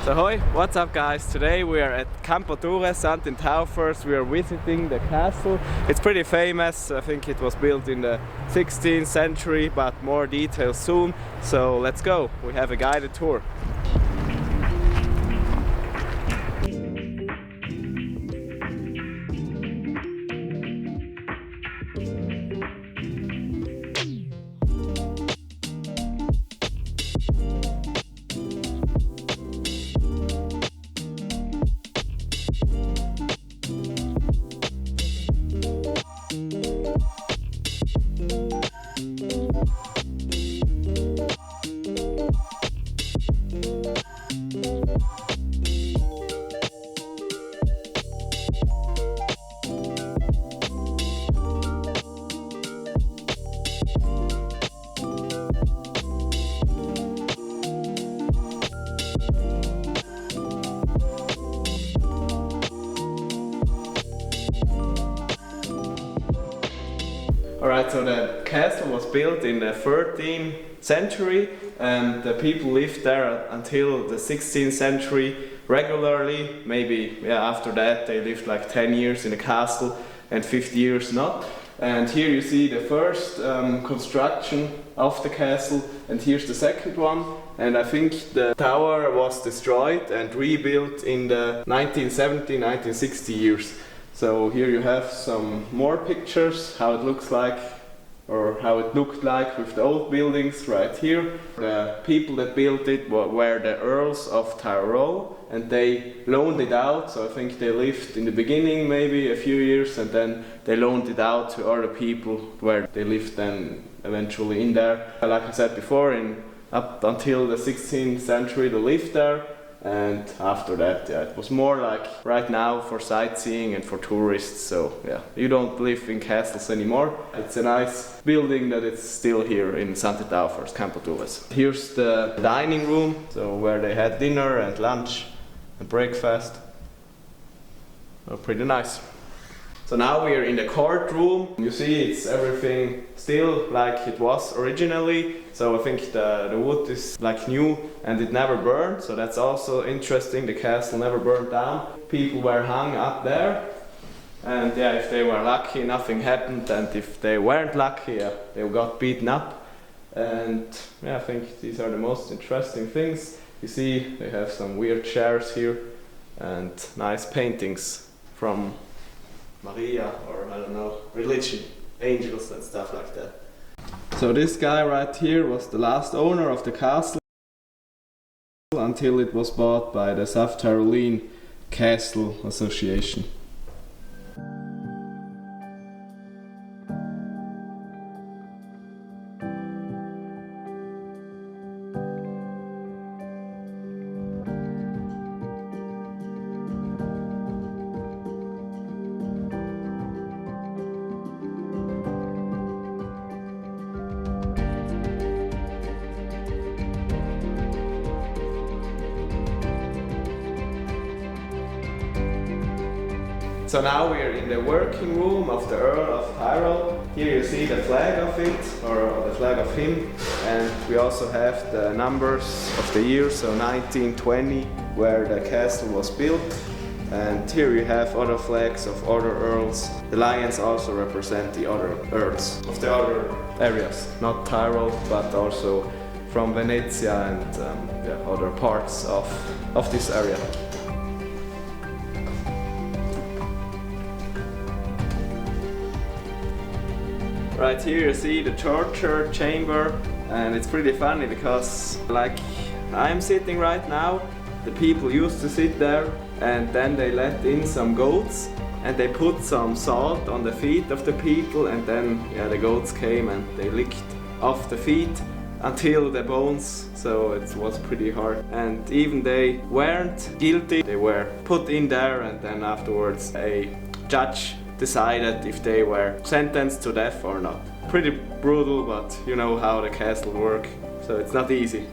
So hoi, what's up guys? Today we are at Campo Tures and in Taufers. We are visiting the castle. It's pretty famous. I think it was built in the 16th century, but more details soon. So let's go. We have a guided tour. Alright, so the castle was built in the 13th century and the people lived there until the 16th century regularly. Maybe after that they lived like 10 years in the castle and 50 years not. And here you see the first construction of the castle, and here's the second one. And I think the tower was destroyed and rebuilt in the 1970, 1960 years. So here you have some more pictures, how it looks like, or how it looked like with the old buildings right here. The people that built it were the Earls of Tyrol, and they loaned it out. So I think they lived in the beginning maybe a few years, and then they loaned it out to other people where they lived then eventually in there. Like I said before, up until the 16th century they lived there. And after that, it was more like right now for sightseeing and for tourists. So you don't live in castles anymore. It's a nice building that it's still here in Taufers, Campo Tures. Here's the dining room, so where they had dinner and lunch and breakfast. Oh, pretty nice. So now we are in the courtroom. You see, it's everything still like it was originally. So I think the wood is like new and it never burned. So that's also interesting. The castle never burned down. People were hung up there. And if they were lucky, nothing happened. And if they weren't lucky, they got beaten up. And I think these are the most interesting things. You see, they have some weird chairs here and nice paintings from Maria, or I don't know, religion, angels and stuff like that. So this guy right here was the last owner of the castle until it was bought by the South Tyrolean Castle Association. So now we are in the working room of the Earl of Tyrol. Here you see the flag of it, or the flag of him, and we also have the numbers of the year, so 1920, where the castle was built. And here you have other flags of other earls. The lions also represent the other earls of the other areas, not Tyrol, but also from Venezia and other parts of this area. Right here you see the torture chamber, and it's pretty funny because like I'm sitting right now, the people used to sit there and then they let in some goats and they put some salt on the feet of the people, and then the goats came and they licked off the feet until the bones, so it was pretty hard. And even they weren't guilty, they were put in there, and then afterwards a judge decided if they were sentenced to death or not. Pretty brutal, but you know how the castle works, so it's not easy.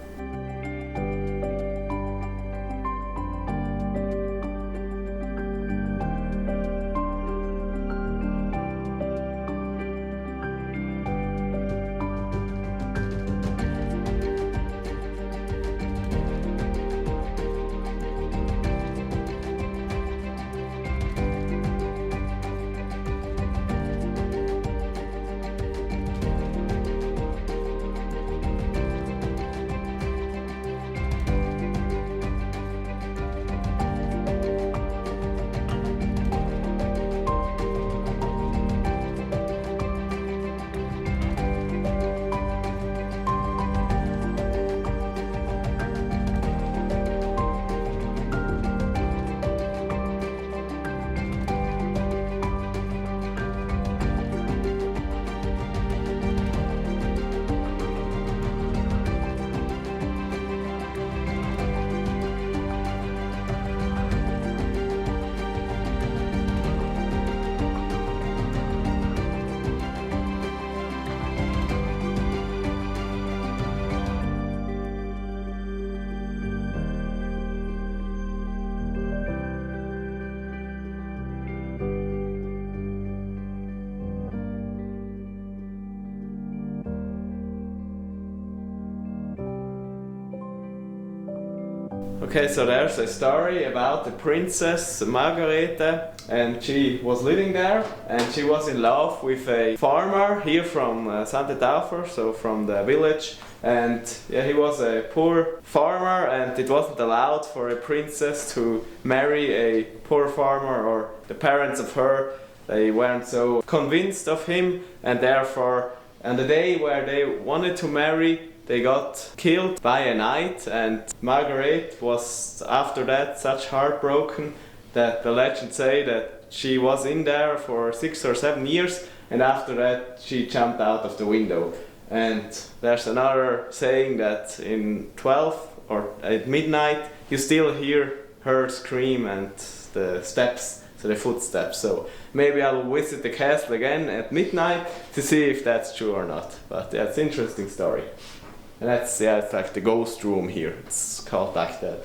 Okay, so there's a story about the princess Margarete, and she was living there, and she was in love with a farmer here from St. Taufers, so from the village. And yeah, he was a poor farmer, and it wasn't allowed for a princess to marry a poor farmer, or the parents of her, they weren't so convinced of him, and therefore, on the day where they wanted to marry, they got killed by a knight, and Margaret was after that such heartbroken that the legends say that she was in there for 6 or 7 years, and after that she jumped out of the window. And there's another saying that in 12 or at midnight you still hear her scream and the steps, so the footsteps. So maybe I'll visit the castle again at midnight to see if that's true or not. But yeah, it's an interesting story. And that's, yeah, it's like the ghost room here. It's called like that.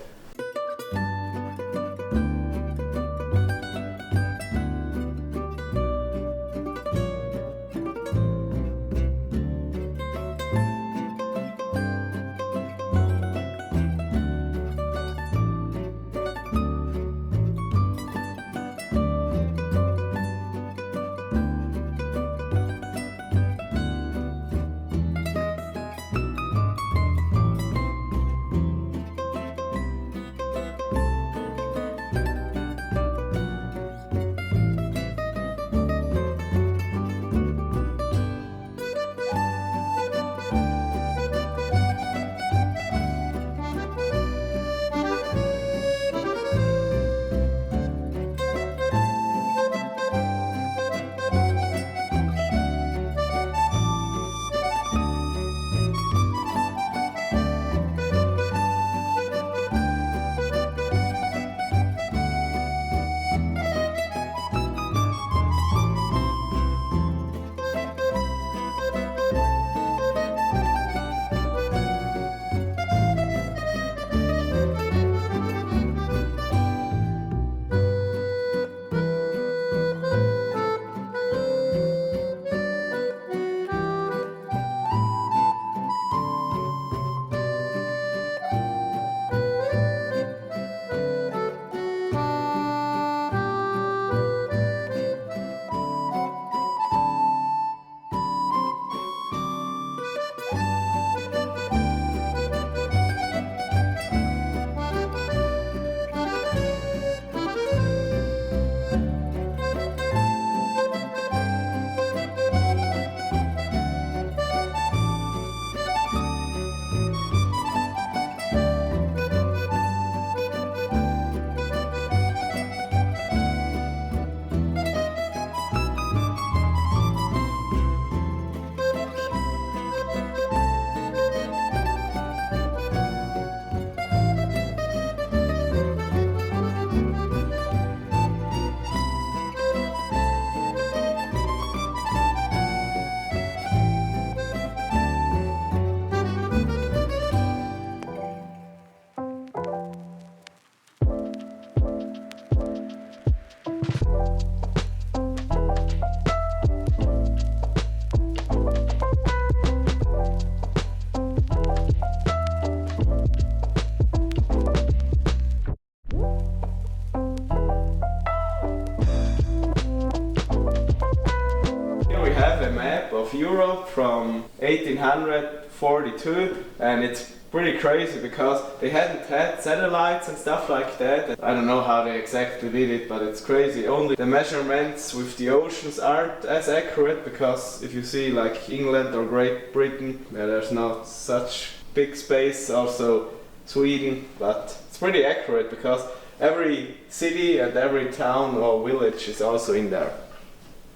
Of Europe from 1842, and it's pretty crazy because they hadn't had satellites and stuff like that. I don't know how they exactly did it, but it's crazy. Only the measurements with the oceans aren't as accurate, because if you see like England or Great Britain, there's not such big space, also Sweden, but it's pretty accurate because every city and every town or village is also in there.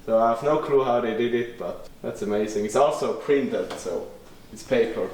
So I have no clue how they did it, but that's amazing. It's also printed, so it's paper.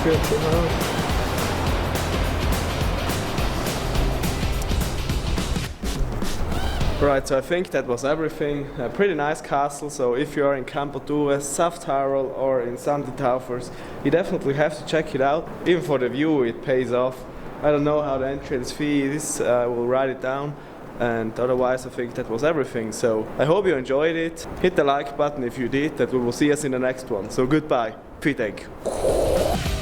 filthy now. Right, so I think that was everything. A pretty nice castle, so if you are in Campo, South Tyrol or in Taufers, you definitely have to check it out. Even for the view it pays off. I don't know how the entrance fee is, I will write it down. And otherwise I think that was everything. So I hope you enjoyed it. Hit the like button if you did, that we will see us in the next one. So goodbye. Vielen Dank.